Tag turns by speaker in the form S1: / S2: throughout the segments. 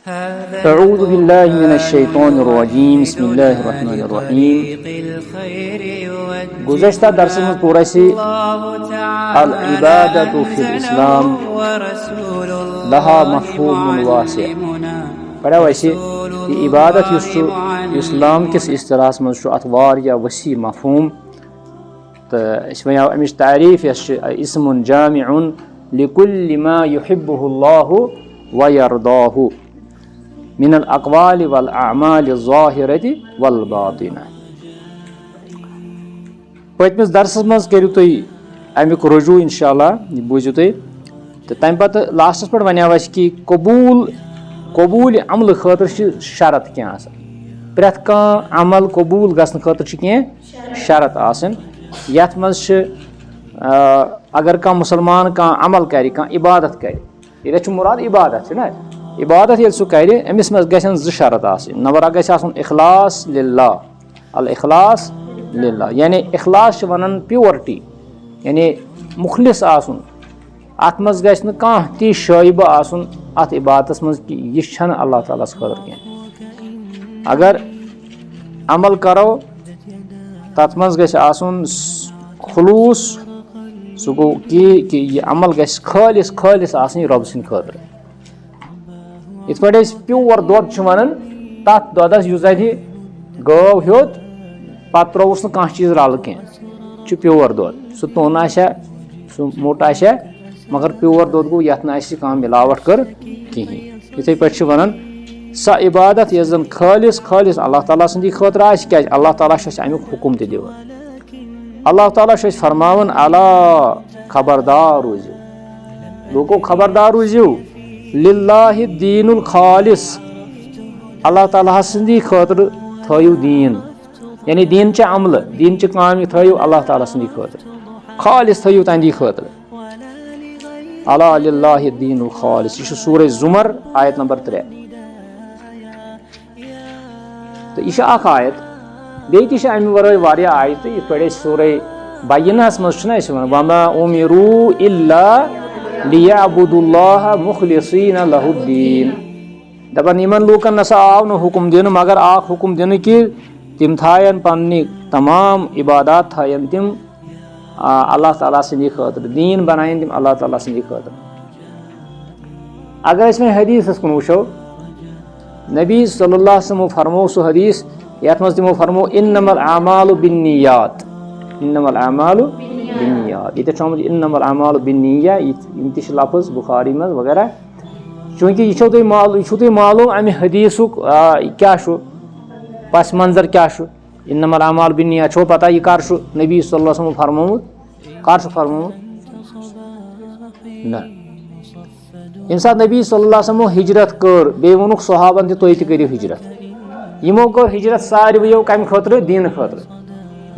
S1: أعوذ بالله من الشیطان الرجیم بسم الله الرحمن الرحیم گزشتہ درس میں پورا سی العبادۃ فی الاسلام لها مفہوم واسع پڑھا ویسے یہ عبادت اسلام کس اصطلاح مز ات واریاہ وسیع مفہوم تو امچ تعریف اسم جامع لكل ما يحبه الله ويرضاه من الاقوال والاعمال الظاهرة والباطنة. پتمس درسس مز کرو تھی امیک رجوع انشاءاللہ یہ بوزو تھی تو تمہ پتہ لاسٹس پہ ونیو اس کہ قبول عمل خاطر شرط کی پریت کان عمل قبول گھن خاطر کی شرط آسن یت مز اگر کان مسلمان کان عمل کر کان عبادت کر یہ مراد عبادت نا عبادت یل سہ کر امس مز گھن زٕ شرط آسن نمبر اکھ گژھِ آسُن اخلاص للہ الاخلاص للہ یعنی اخلاص ونان پیورٹی یعنی مخلص آسن ات مز گژھِ نہٕ کانٛہہ تہِ شٲیبہٕ آسُن ات عبادتس مز کہ یہ چھنہٕ اللہ تعالیٰ ہس خٲطرٕ کینٛہہ اگر عمل کرو تتھ مز گژھِ آسُن خلوص سُہ گوٚو کہ یہ عمل گژھِ خٲلص آسٕنۍ رۄب سٕنٛدِ خٲطرٕ یِتھ پٲٹھۍ أسۍ پیور دۄد چھِ وَنان تتھ دۄدس یُس زَنہِ گٲو ہیوٚت پتہٕ ترٛووُس نہٕ کانٛہہ چیٖز رلہٕ کینٛہہ چھُ پیور دۄد سُہ توٚن آسیا سُہ موٚٹ آسیا مگر پیور دۄد گوٚو یتھ نہٕ اَسہِ کانٛہہ مِلاوٹ کٔر کِہیٖنۍ یِتھٕے پٲٹھۍ چھِ وَنان سۄ عبادت یۄس زن خٲلص اللہ تعالیٰ سٕنٛدی خٲطرٕ آسہِ کیازِ اللہ تعالیٰ چھُ اَسہِ امیُک حُکم تہِ دِوان اللہ تعالیٰ چھُ اَسہِ فرماوان الا خبردار روٗزِو لوٗکو خبردار روٗزِو للہ الدین الخالص اللہ تعالیٰ سٕنٛدی خٲطرٕ تھٲیِو دیٖن یعنی دیٖن چہِ عملہٕ دیٖن چہِ کامہِ تھٲیِو اللہ تعالیٰ سٕنٛدی خٲطرٕ خالص تھٲیِو تہنٛدی خٲطرٕ الا للہ الدین الخالص یہ چھُ سورہ زمر آیت نمبر 3 تو یہ اکھ آیت بیٚیہِ تہِ چھِ امہِ ورٲے واریاہ آیتہٕ یِتھ پٲٹھۍ أسۍ سورہ بینہس منٛز چھُنہ أسۍ ونان وما اُمِروا الا لِیعبُدُوا اللّٰہ مُخلِصیٖنَ لَہُ الدیٖن دپان یِمن لوٗکن نسا آو نہٕ حُکم دِنہٕ مگر اکھ حُکم دِنہٕ کہ تِم تھاین پننہِ تمام عبادات تھاین تِم اللہ تعالیٰ سٕنٛدی خٲطرٕ دیٖن بناین تِم اللہ تعالیٰ سٕنٛدی خٲطرٕ اگر أسۍ وۄنۍ حدیٖثس کُن وٕچھو نبی صلی اللہ علیہ وسلمو فرموو سُہ حدیٖث یتھ منٛز تِمو فرموو انما الاعمال بالنیات انما الاعمال بالنیات ییٚتہِ چھُ آمُت انما الاعمال بالنیہ یِم تہِ چھِ لفظ بخاری منٛز وغیرہ چوٗنٛکہِ یہِ چھُو تۄہہِ معلوٗم امہِ حدیٖثُک کیاہ چھُ پس منظر کیاہ چھُ انما الاعمال بالنیات چھو پتہ یہِ کر چھُ نبی صلی اللہ علیہ وسلم فرمومُت کر چھُ فرمومُت نہ ییٚمہِ ساتہٕ نبی صلی اللہ علیہ وسلمو ہجرت کٔر بیٚیہِ ووٚنُکھ صحابن تہِ تُہۍ تہِ کٔرِو ہجرت یِمو کٔر ہجرت ساروٕیو کمہِ خٲطرٕ دیٖنہٕ خٲطرٕ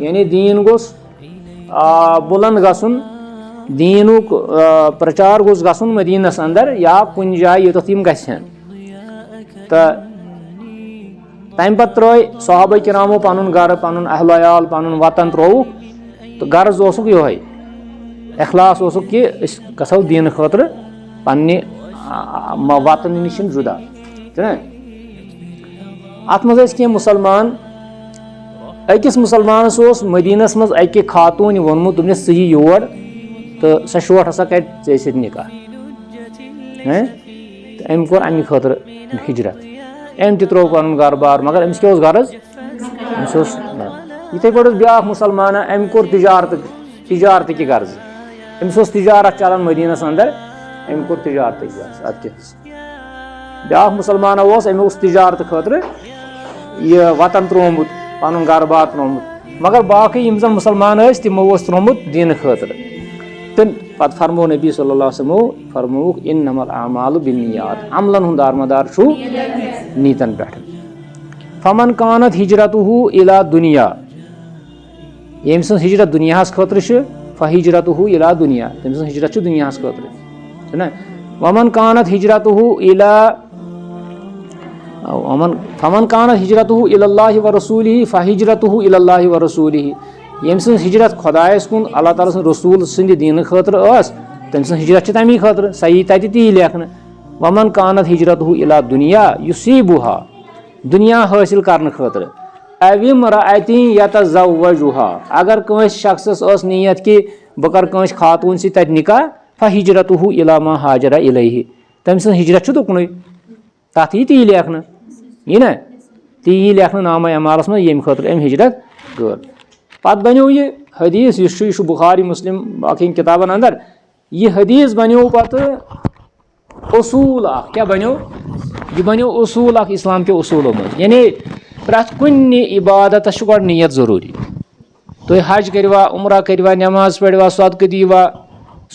S1: یعنی دیٖن گوٚژھ بُلند گژھُن دیٖنُک پرچار گوٚژھ گژھُن مدیٖنس انٛدر یا کُنہِ جایہِ یوٚتتھ یِم گژھن تہٕ تمہِ پتہٕ ترٛٲے صحابہ کرامو پنُن گرٕ پنُن اہل عیال پنُن وطن ترٛووُکھ تہٕ غرض اوسُکھ یِہوے اخلاص اوسُکھ کہ أسۍ گژھو دیٖنہٕ خٲطرٕ پننہِ وطنہٕ نِش جُدا چھُنہ اتھ منٛز ٲسۍ کینٛہہ مُسلمان أکِس مُسلمانس اوس مدیٖنس منٛز اکہِ خاتوٗنہِ ووٚنمُت دوٚپنس ژٕ یہِ یور تہٕ سۄ شوٹھ ہسا کرِ ژےٚ سۭتۍ نکاح تہٕ أمۍ کوٚر امہِ خٲطرٕ ہجرت أمۍ تہِ ترٛوو پنُن گرٕ بار مگر أمِس کیاہ اوس غرض أمِس اوس یِتھٕے پٲٹھۍ اوس بیاکھ مُسلمانہ أمۍ کوٚر تجارتٕکہِ غرضہٕ أمِس اوس تجارت چلان مدیٖنس انٛدر أمۍ کوٚر تجارتٕکۍ غرض ادٕ کیاہ بیاکھ مُسلمانہ اوس أمۍ اوس تجارتہٕ خٲطرٕ یہِ وطن ترٛوومُت پنُن گرٕ بار ترٛوومُت مگر باقٕے یِم زن مُسلمان ٲسۍ تِمو اوس ترٛوومُت دیٖنہٕ خٲطرٕ تہٕ پتہٕ فرموو نبی صلی اللہ علیہ وسلمو فرمووُکھ انما الاعمال بالنیات عملن ہُنٛد دارمدار چھُ نیٖتن پٮ۪ٹھ فمن کانت ہجرتہ الی دُنیا ییٚمہِ سٕنٛز ہجرت دُنیاہس خٲطرٕ چھِ فہجرتہ الی دُنیا تٔمۍ سٕنٛز ہجرت چھِ دُنیاہس خٲطرٕ چھُنہ ومن کانت ہجرتہ فمن کانت ہجرتہ الی اللہ ورسولہ فہجرتہ الی اللہ ورسولہ ییٚمہِ سٕنٛز ہجرت خۄدایس کُن اللہ تعالیٰ سٕنٛدِ رسوٗل سٕنٛدِ دیٖنہٕ خٲطرٕ ٲس تٔمۍ سٕنٛز ہجرت چھِ تمی خٲطرٕ سۄ یی تتہِ تی لیکھنہٕ वमन कानत हिजरतहु इला दुनिया युसीबुहा दुनिया हासिल करने खतर अविम रअतिन यतज़व्वजुहा अगर कंस शख्सस ओस नियत कि बह कर कंस खातून सि तत निकाह फहिजरतहु इला मा हाजरा इलैहि तम सं हिजरत तुकन तथ ती लेखन यी ना ती लेखन नाम अमालस में ये खतर अम हिजरत कर पत बनो यह हदीस यह बुखारी मुस्लिम बाकी किताबन अंदर यह हदीस बनो पत उसूल क्या बनो यह बनो उसूल इस्लाम के उसूलों में यानी प्रथ कुन इबादत गो नियत जरूरी तुम हज करवा उमरा करवा नमाज पढ़वा सदक़ दीवा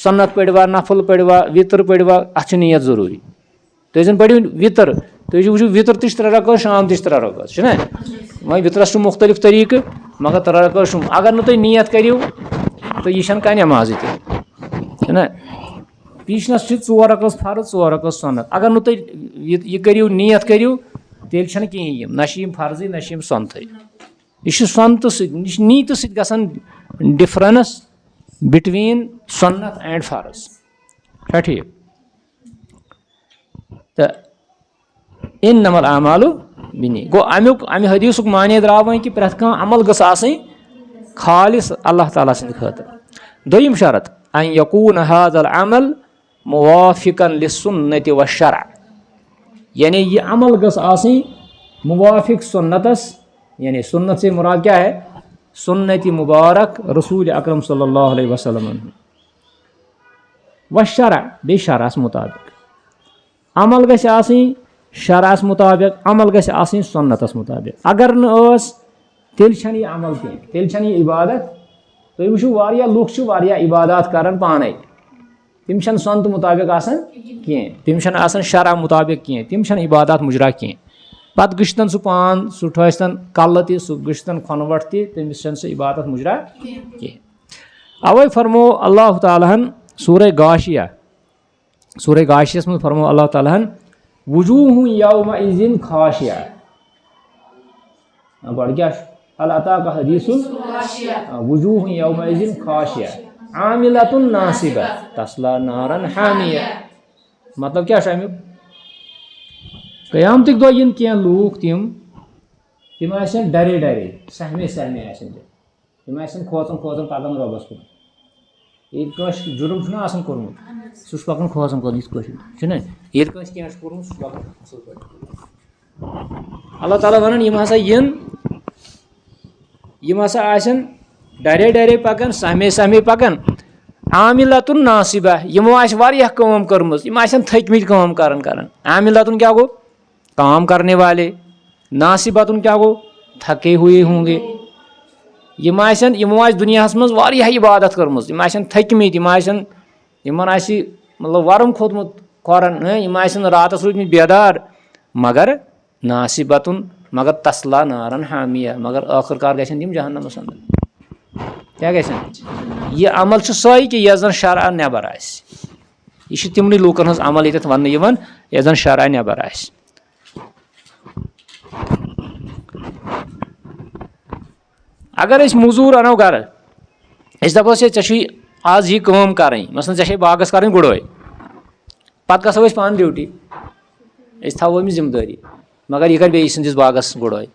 S1: सुन्नत पढ़वा नफल पढ़वा वितर पढ़वा अत नियत जरूरी तुम जन पढ़ो वितर तुम वो वितर तक 3 रकात शाम तक 3 रकात वह वितरस मुख्तलिफ तरीक़ मगर 3 रकात अगर न तुम नियत करो तो यह कह नमाज है ना पीछनस 4 रकात फर्ज 4 रकात सुन्नत अगर न तुम यह करो नियत करो तेल कहें न फर्ज न सुनत यह सुनत नीत ग डिफरेंस बिटवीन सुन्नत एंड फर्ज ठीक तो इन नमल अमालु बिनी गो अमे हदीस माने द्राव वह कि प्रथ अमल गई खालिस अल्लाह ताला सद खतर दोयम शरत अन यकून हाज़ल अमल मुवाफिकन लिस्सुन्नति व शरअ यानी यह अमल गई मुवाफिक सुन्नतस यानी सुन्नत से मुराद क्या है सुन्नति मुबारक रसूल अकरम सल्लल्लाहु अलैहि वसल्लम व शरअ बे शरअस मुताबिक अमल गई शरअस मुताबिक अमल गई सुन्नतस मुताबिक अगर नस तेल यह अमल कह तेल यह इबादत तुम वो लुक इबादत करान पाने तम सुन्नत मुताबिक कह तम शरअ मुताबिक कह तम इबादत मुजरा कह पत गश्तन सह पान सह ठसन कल सह गश्तन खनवट तमिस सह इबादत मुजरा कह अवै फरमो अल्लाह तालाहन सूरह गाशियस में फरमो अल्लाह तालाहन वुजूह यौमइज़िन खाशिया गो क्या हल अताका हदीसुल वुजूह यौमइज़िन खाशिया आमिलतुन नासिबा तस्ला नारन हामिया मतलब क्या अमिक क़यामतिक दो इन कह लूक तम डरे डरे सहमे सहमे तम खोचन खोचन पकन रबस कुन ये जुर्म कोर्मुत सह पकान खोचन खोचन इत पे ये कह कोर्मुत सह पकान असल पे अल्लाह ताला वन यम हसा डरे डरे पकान सहमे सहमे पकान आमिलतुन नासिबा यमो वारियाह काम कर्मज यम थकमित काम करान आमिलतुन क्या गो काम करने वाले नासिबतुन क्या गो थके हुए होंगे यमो दुनिया मज वारियाह इबादत कर्मज यम थकमित मतलब वरम खोतमुत खोरन यम रातस रूदमित बेदार मगर नासिबतुन मगर तस्ला नारन हामिया मगर आखिरकार गसन तम जहन्नमस अंदर क्या गसन यह अमल सही कि यह जन शरअ नेबर यह तिमन लूकन हज अमल ये वन यह जन शरअ नेबर अगर मजूर अनो गर दपोस आज यह काम कर मसलन बागस कर गुड़ाई पत गो पान ड्यूटी थो अमिस जिम्मेदारी मगर यह कर बे सन्दिस बागस गुड़ाई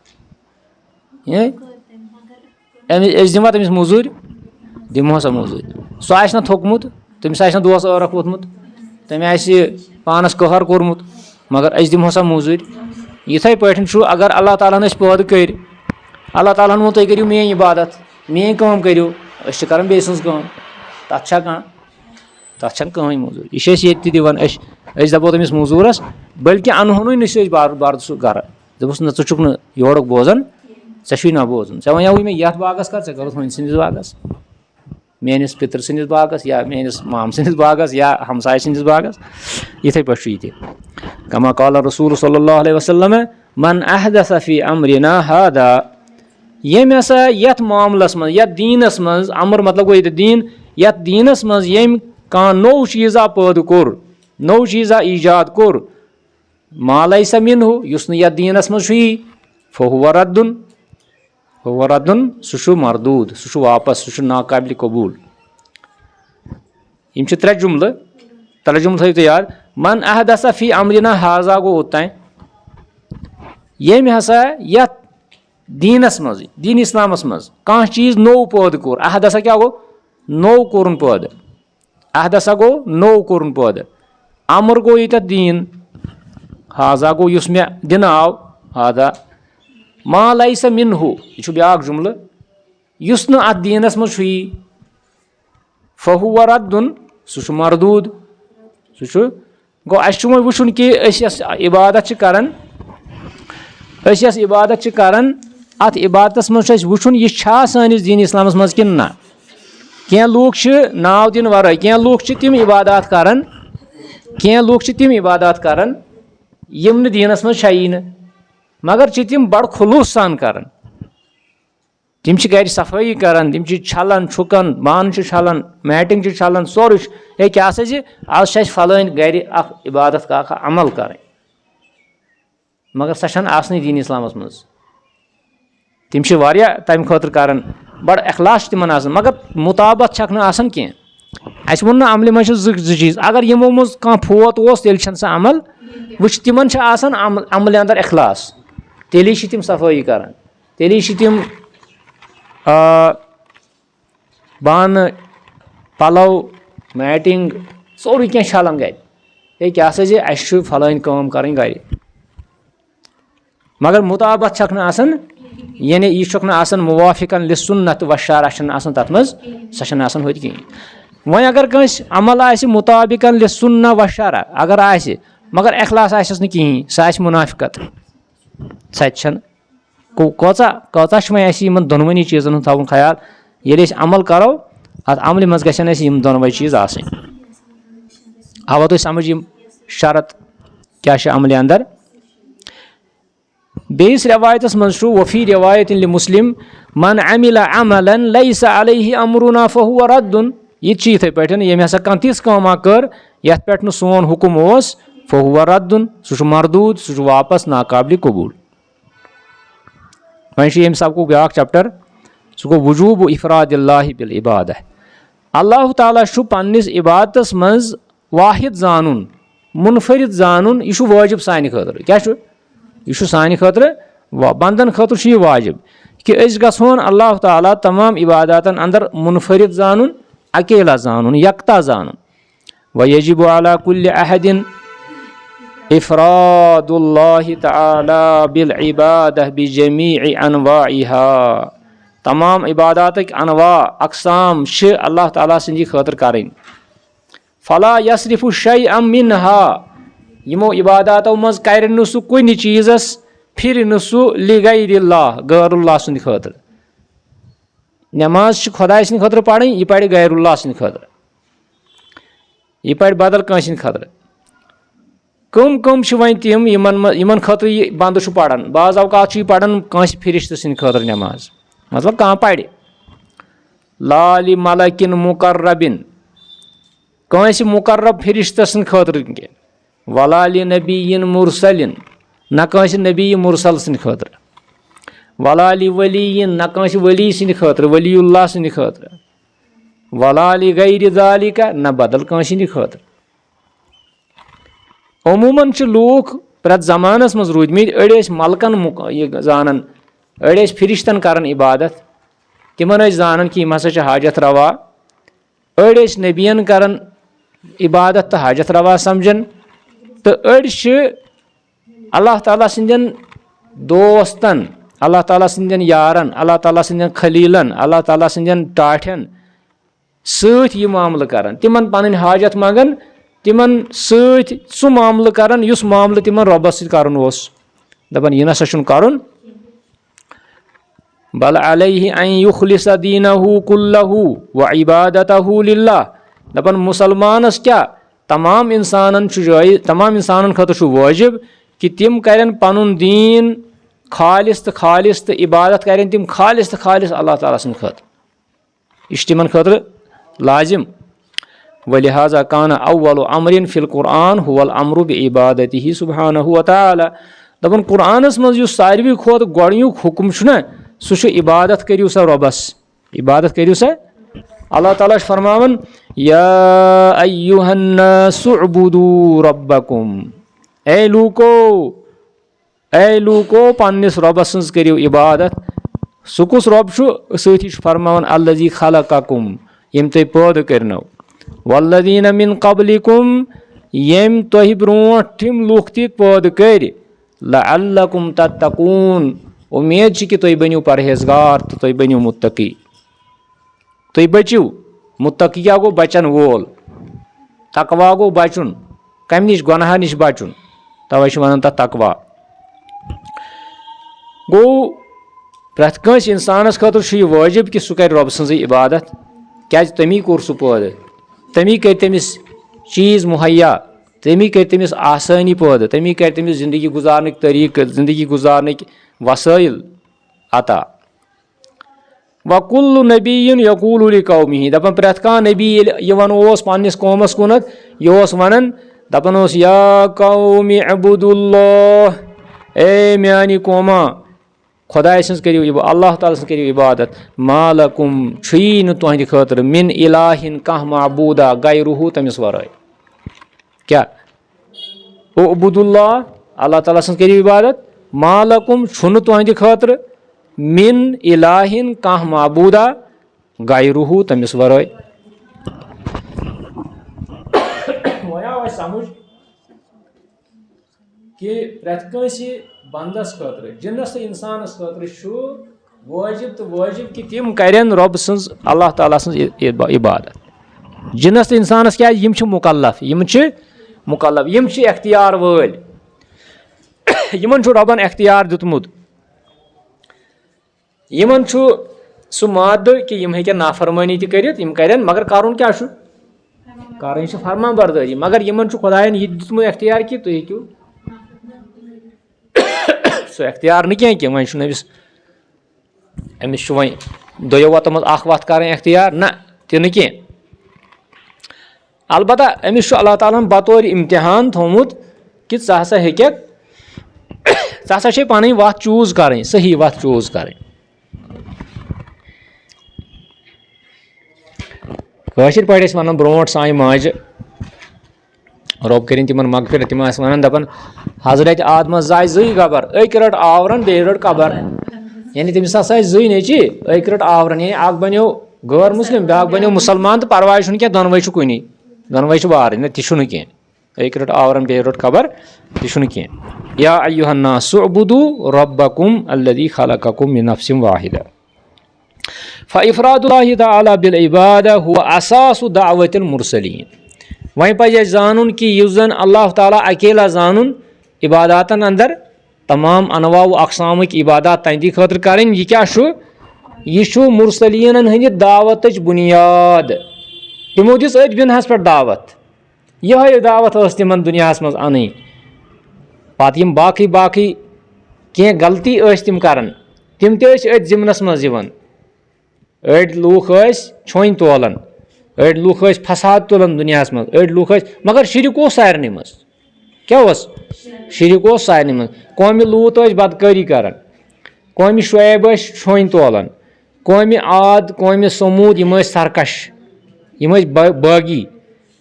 S1: दिमा तमिस मजूर दिमो सा मजूर सह आ थोकमुत तमिस आ दोस औरख वोथमुत तम पानस कहर कोर्मुत मगर अस दिमो सा मजूर इथे पे अगर अल्लाह ताला पैदा कर अल्लाह ताला वो तुम करो मेन इबादत मेन काम करो कर बे सज तथ कहें मजूर यह दिवान दपो तमिस मजूरस बल्कि अनहोन नी बार सह गर दपोस न चुक योड़क बोजान ऐ ना बोजान ऐ वनो मे ये बागस कर कर हन सन्दिस बागस मेनिस पितर सन्दिस बागस या मेनिस माम सन्दिस बागस या हमसाय सन्दिस बागस इथे पे कमा क़ाल रसूल सल्लल्लाहु अलैहि वसल्लम मन अहदस फी अमरिना हादा यम हसा यथ मामलस मज यथ दीनस मज अमर मतलब गो ये दीन यथ दीनस मज यम कह नौ चीज़ा पैदा कोर नौ चीज़ा ईजाद कोर मालैस मिन्हु युस न यथ दीनस मज फहुव रद्दुन सह मरदूद सह वापस सह नाकाबिल कबूल यम 3 जुमल तर्जुम थो तो याद मन अहदसा फी अमरिना हाजा गो ओतान यम हसा यथ दीनस मज दीन इस्लामस मज कह चीज नौ पौध कोर अहदसा क्या गो नौ कोरन पौध अहदसा गो नौ कोरन पौध अमर गो ये दीन हाजा गो युस मे दिन आव हादा मा लैस मिनहु यह ब्याक जुमल युस न अत दीनस मज फहुव रद्दुन सह मरदूद सह गो अस वुचुन कि इबादत करान इबादत करान अत इबादत मज वुचुन यह सानिस दीन इस्लामस मज कि ना कह लूक नाव दिन वर कह लूक तिम इबादत करान कह लूक तिम इबादत करान यम दीनस मज छई न मगर तिम बड़ खुलूस सान करान तिम गर सफाई करान तिम छलन छुकन बान छलन मैटिंग छलन सोर है क्या आज फलान गर इबादत का अमल कर मगर सह आसनी दीन इस्लामस मज तिम तम खुद कर बड़ अखलास तिमन मगर मुताबत छक आसान कह अस वोन अमल मज चीज अगर यमो मज कह फोत तेल सह अमल वुच तिमन अमल अंदर अखलास तेली तिम सफाई करान तेली तिम बान पलव मैटिंग सोर कह छलन गर है क्या अस फलान काम कर गर मगर मुताबत छक आसान यानी यह छक आसान मुवाफिकन लिसुन्नत व शरअ तथ मज सह होत कहीं वह अगर कंस अमल आसि मुताबिकन लिसुन्ना व शरअ अगर आसि मगर अखलास आसस न कहीं सह आसि मुनाफिकत सह कौचा वह दोनवनी चीज़न थवन ख्याल ये अमल करो अत अमल मज गम दोनवे चीज़ आवा तो समझ शरत क्या अमल अंदर बेस रवायतस मज वफ़ी रवायत मुस्लिम मन अमिल अमलन लैस अलैहि अमरुना फहुव रद्दुन ये इथे पे यम हसा कह तिस काम कर यथ पे न सोन हुकुम ओस फहुव रद्दुन सह मरदूद सह वापस नाकाबिल कबूल वह यम सब को ब्याक चैप्टर सह गो वजूब इफरादिल्लाहि बिल इबादह अल्लाह ताला पन्निस इबादतस मज वाहिद जानून मुनफरिद जानून यह वाजिब सानि खतर क्या यह सानि खतर बंदन खतर यह वाजिब कि अस गछोन अल्लाह ताला तमाम इबादतन अंदर मुनफरिद जानून अकेला जानून यकता जानून व यजिबु अला कुल्लि अहदिन इफरादुल्लाहि तआला बिल इबादह बिजमीइ अनवाइहा तमाम इबादत अनवा अकसाम अल्लाह ताला सदी खतर करें फला यसरिफु शैअम मिनहा यमो इबादतों मज कर सह कुन चीज़स फिर सह लिगैरिल्लाह गैरुल्लाह सद खतर नमाज खुदा सद खतर पढ़ यह पढ़ गैरुल्लाह सद खतर यह पढ़ बदल कंस खतर कम कम वन तम यमन खतर यह बंद पढ़ान बाज अवकात पढ़ान कंस फिरिश्त सद खतर नमाज मतलब कहाँ पढ़ लालि मलकिन मुकर्रबिन कंस मुकर्रब फिरिश्त सद खतर वलालि नबीन मुरसलिन न कंस नबी मुरसल सद खतर वलालि वलीन न कंस वली सद खतर वलीउल्लाह सद खतर वलालि गैरि ज़ालिका न बदल कंस खतर अमूमन लूख प्रत जमानस मज रूदमित अड़ मलकन यह जानन अड़ फिरिश्तन कर इबादत तिमन जानन कि यम हसा हाजत रवा अड़ नबियन कर इबादत तो हाजत रवा समझन तो अड़ अल्लाह ताला सदन दोस्तन अल्लाह ताला सदन यारन अल्लाह ताला सदन खलीलन अल्लाह ताला सदन टाठन सत यह मामल कर तिमन पन हाजत मंगन तिमन सत सह मामल कर उस मामल तिमन रब्बस कर दपान यह नसा कर बल अलैहि अन युखलिस दीनहु कुल्लहु व इबादतहु लिल्लाह दपान मुसलमानस क्या तमाम इंसान खतर वाजिब कि तिम करें पनुन दीन खालिस तो इबादत करें तिम खालिस अल्लाह ताला सद खतर यह तिमन खतर लाजिम वलिहाजा कान अव्वल अमरिन फिल कुरान हुवल अमरु बिइबादतिहि सुब्हानहु व तआला दपन कुरानस मज सारवी खोत गोडयुक हुकुम छुना सह इबादत करियो सा रब्बस इबादत करियो सा अल्लाह ताला फरमावन या अय्युहन्नासु उअ्बुदू रब्बकुम, ए लूको पन्निस रबस सन्ज करियो इबादत। सु कुस रब छु? सती फरमान अल्लज़ी खलक़कुम, यम तुह पैदा करनो, वल्लज़ीन मिन क़ब्लिकुम, यम तुह ब्रोंठ तिम लूख ति पैदा कर, लअल्लकुम तत्तकून, उम्मीद कि तुह बनियो परहेजगार तो तुह बनियो मुत्तकी, तुह बचियो। मुत्तकी क्या गो? बचन वोल। तकवा गो बचुन, कम निश गुनाह निश बचुन, तवे वन तथ तकवा। गो प्रथ कंस इंसानस खतर यह वाजिब कि सह कर रब सज इबादत, क्या तमी कोर सह पैदा, तमी कर तमिस चीज मुहैया, तमी कर तमिस आसानी पैदा, तमी कर तमिस जिंदगी गुजारने तरीक, जिंदगी गुजारने वसाइल अता। वकुल्लु नबीय्युन यकूलु लिकौमिही, दपन प्रथ कह नबी यवन ओस पन्निस कौमस कुनत यह ओस वनन, दपन ओस या कौमि अबुदुल्लाह, ए म्यानि कौमा खुदाय सन्स करियो, अल्लाह ताला सन्स करियो इबादत, मालकुम छुई न तुहंद खतर मिन इलाहिन कह माबूदा गैरुहु तमिस वराय। क्या? उअ्बुदुल्लाह, अल्लाह ताला सन्स करियो इबादत, मालकुम छुन तुहंद खतर मिन इलाहिन कह माबूदा गैरुहु तमिस वराय। वह समझ कि प्रथ कंस बंदस खतर, जिन्नस तो इंसानस खतर वाजिब तो वाजिब कि तिम करन रब सन्स अल्लाह ताला सन्स इबादत। जिन्नस तो इंसानस क्या यम मुकल्लफ, यम एख्तियार वल, यमन रबन एख्तियार दितमुत, यमन सह माद कि यम हेकन नाफरमानी त करित, यम करन, मगर करुन क्या करन फरमान बरदारी, मगर यमन खुदायन यह दितमुत एख्तियार कि तुम हेकू सह एख्तियार न कह वन अमिस वह दोयो वतन मज वत कर एख्तियार ना तह कह। अलबत्ता अमिस अल्लाह ताला बतौर इम्तिहान थोमुत कि ज़ हसा हेकक ज़ हसा पन वत चूज कर, सही वत चूज कर। कशिर पे वन ब्रोट सान माज रब करिन तिमन मगफिरत, तिम वन दपन हजरत आदमस जाय जई कबर, अक रट आवरन बे रट कबर, यानी तमिस हसा जई नेची, अक रट आवरन, यानी अख बनो गैर मुस्लिम ब्या बनो मुसलमान तो परवाह क्या दोनवे कुनी, दोनवे वार न तह कह, अक रट आवरन बे रट कबर तह कह। या अय्युहन्नासु उअ्बुदू रब्बकुम अल्लज़ी खलक़कुम मिन नफ्सिन वाहिदा फ़इफ़रादुल्लाहि तआला बिल इबादा हुवा असासु दावतिल मुरसलीन। वहीं पज जानन कि युस जन अल्लाह ताला अकेला जानन इबादतन अंदर तमाम अनवा व अकसाम की इबादत तंदी खतर करें, यह क्या यह मुरसलीन हंद दावत बुनियाद। तिमो दिस अथ बिनहस पे दावत, यह दावत तिमन दुनिया मज अन, पत बाकी बाकी कह गलती तिम कर तिम अथ जिमनस मज अड़ लूख छोन तोलन, अड़ लूख फसाद तुलन दुनिया मज, अड़ लूख मगर शिरक सारे मज, क्या शिरक सारे मज। कौम लूत बदकारी कर, कौम शुएब छोन तोलन, कौम आद कौम समूद यम सरकश, यम बागी।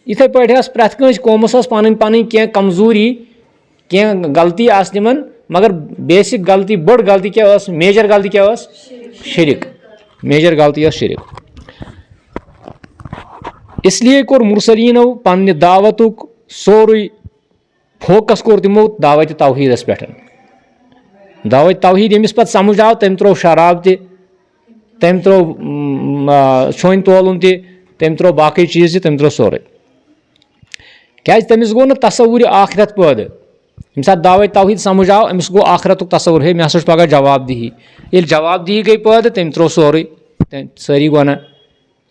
S1: इथे पे प्रथ कंस कौमस पन पन कह कमजोरी, कह गलती तिमन, मगर बेसिक गलती बड़ गलती क्या, मेजर गलती क्या, शिरक, मेजर गलती शिरक। इसलिए कोर मुरसलीनो पन्ने दावतुक सोरुई फोकस कोर तिमो दावत तौहीदस पे। दावत तौहीद यमिस पत समझ आव तम त्रो शराब तम त्रो छोन तोलन तम त्रो बाकी चीज तम त्रो सोरे, क्या तमिस गो न तसवुर आखिरत पैदा। यम सात दावत तौहीद समझ आव अमिस गो आखिरत तसवुर, हे मे हसा पगह जवाब दही, ये जवाब दही गई पैदा तम त्रो सोरे सारी गुना।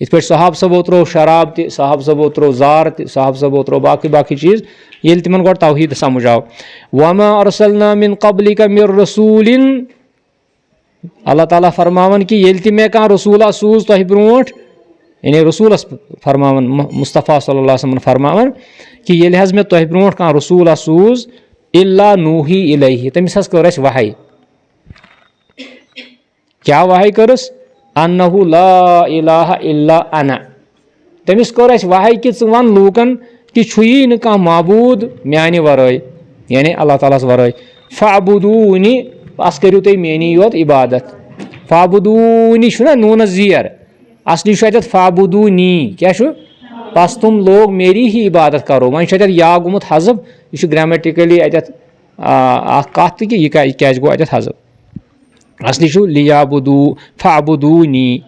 S1: इत पे साहब सबो त्रो शराब त, साहब सबो त्रो जार त, साहब सबो त्रो बाकी बाकी चीज, ये तिमन गो तौहीद समझ आव। वमा अरसलना मिन क़ब्लिका मिर रसूलिन, अल्लाह ताला फरमावन कि ये मे कह रसूला सूज तह ब्रोट, यानी रसूलस फरमावन मुस्तफ़ा सल्लल्लाहु अलैहि वसल्लम फरमावन कि ये हज मे तह ब्रोट कह रसूला सूज इल्ला नूही इलैहि, तमिस हज कर वहाई। क्या वहाई करस? अन्नहु ला इलाहा इल्ला अना, तमिस कोर अस वाहे कि च वन लूकन कि छुई न कह माबूद म्यानि वराय यानी अल्लाह ताला वराय फ़अबुदूनी बस करियो तुम मेनी योत इबादत फ़अबुदूनी छुना नून ज़ीर असली अत फ़अबुदूनी क्या बस तुम लोग मेरी ही इबादत करो वन या गुमुत हज़फ यह ग्रामेटिकली अत कत कि यह क्या गो अत हज़फ असली लियाबुदू फ़अबुदूनी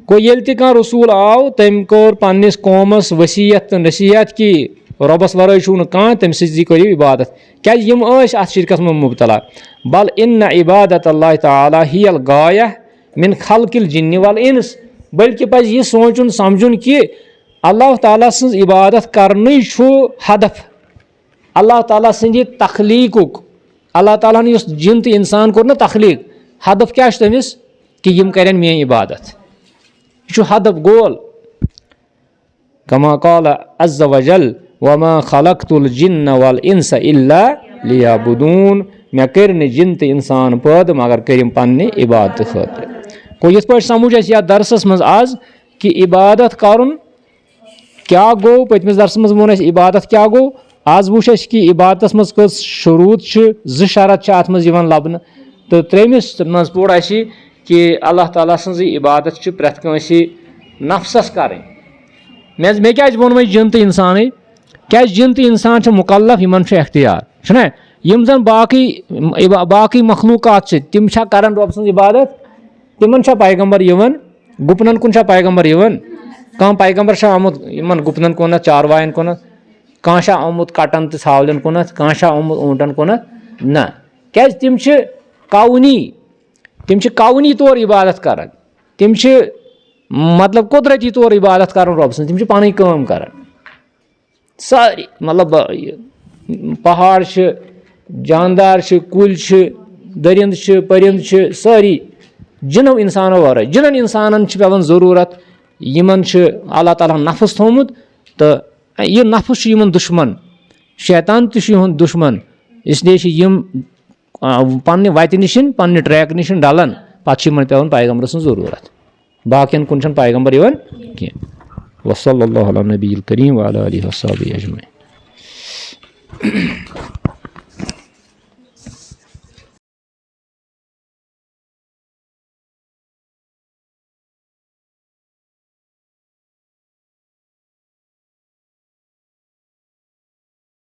S1: गो ये कह रसूल आव तम कोर पन्निस कौमस वसीयत तो नसीहत कि रबस वराय छु कह तम सी करो इबादत क्या अत शिरकस में मुबतला बल इन इबादत अल्लाह ताला हियल गाया मिन खल्किल जिन्न वल इंस बल्कि पज यह सोचुन समझुन कि अल्लाह ताला सज इबादत करने हदफ अल्लाह ताला सद तखलीकुक अल्लाह ताला ने जिन तो इंसान कोर ना तखलीक हदफ क्या तमिस कि यम करें मे इबादत यह हदफ गोल कमा काल अज़्ज़ वजल वमा खलक़तुल जिन्न वल इंस इल्ला लियाबुदून मे कर जिन तो इंसान पैद मगर करिम पन्ने इबादत खतर गो ये पे समझ या दरसस मज आज कि इबादत कर क्या गो पतमिस दरस मज वोन इबादत क्या गो आज वुच कि इबादत मज कस शुरूत ज शरत अत मज लबन तो त्रेमिस मज पोड़ कि अल्लाह ताला सज इबादत प्रत कंसी नफ्सस करें मे क्या वोन जिन तो इंसान क्या जिन तो इंसान मुकल्लफ इन अख्तियार छना यम जन बाकी मखलूकात तिम कर रब सज इबादत तिमन पैगम्बर यवन गुपनन कुन पैगम्बर यवन कह पैगम्बर आमुत इन गुपनन कुन चारवायन कुन कह आमुत कटन तो छावलन कुन कह आमुत ऊँटन कुन न क्या तिम काउनी तौर इबादत कर तिम मतलब कुदरती तौर इबादत कर रब सज तिम पन काम कर सारी मतलब पहाड़ जानदार कुल दरिंद परिंद सारी जिनो इंसानो वर जिन इंसान पे जरूरत इन अल्लाह ताला नफस थोमुत तो यह नफस दुश्मन शैतान तुम दुश्मन इसलिए पन्ने वत नश पन्ने ट्रैक नश डलान पे पैगम्बर सं जरूरत बाकियन कुन पैगम्बर कह वसल्लल्लाहु अला नबील करीम व अला आलिहि व अस्हाबिहि अजमईन।